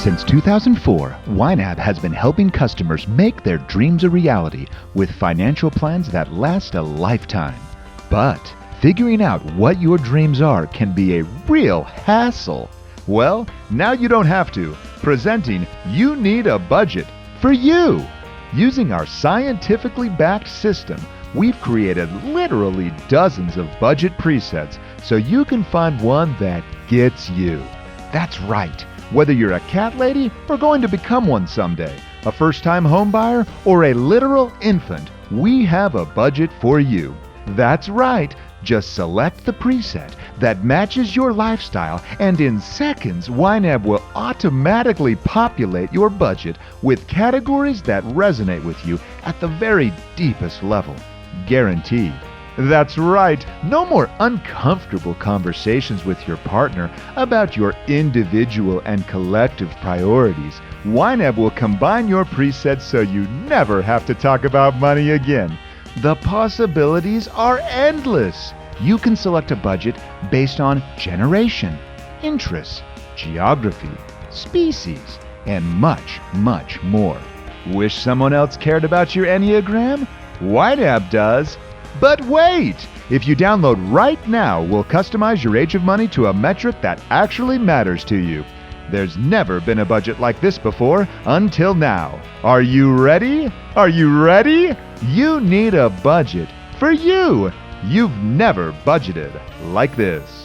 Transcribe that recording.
Since 2004, YNAB has been helping customers make their dreams a reality with financial plans that last a lifetime. But figuring out what your dreams are can be a real hassle. Well, now you don't have to. Presenting You Need a Budget for you. Using our scientifically backed system, we've created literally dozens of budget presets so you can find one that gets you. That's right. Whether you're a cat lady or going to become one someday, a first-time home buyer or a literal infant, we have a budget for you. That's right. Just select the preset that matches your lifestyle, and in seconds, YNAB will automatically populate your budget with categories that resonate with you at the very deepest level. Guaranteed. That's right. No more uncomfortable conversations with your partner about your individual and collective priorities. YNAB will combine your presets so you never have to talk about money again. The possibilities are endless. You can select a budget based on generation, interests, geography, species, and much, much more. Wish someone else cared about your Enneagram? YNAB does. But wait! If you download right now, we'll customize your age of money to a metric that actually matters to you. There's never been a budget like this before until now. Are you ready? Are you ready? You need a budget for you. You've never budgeted like this.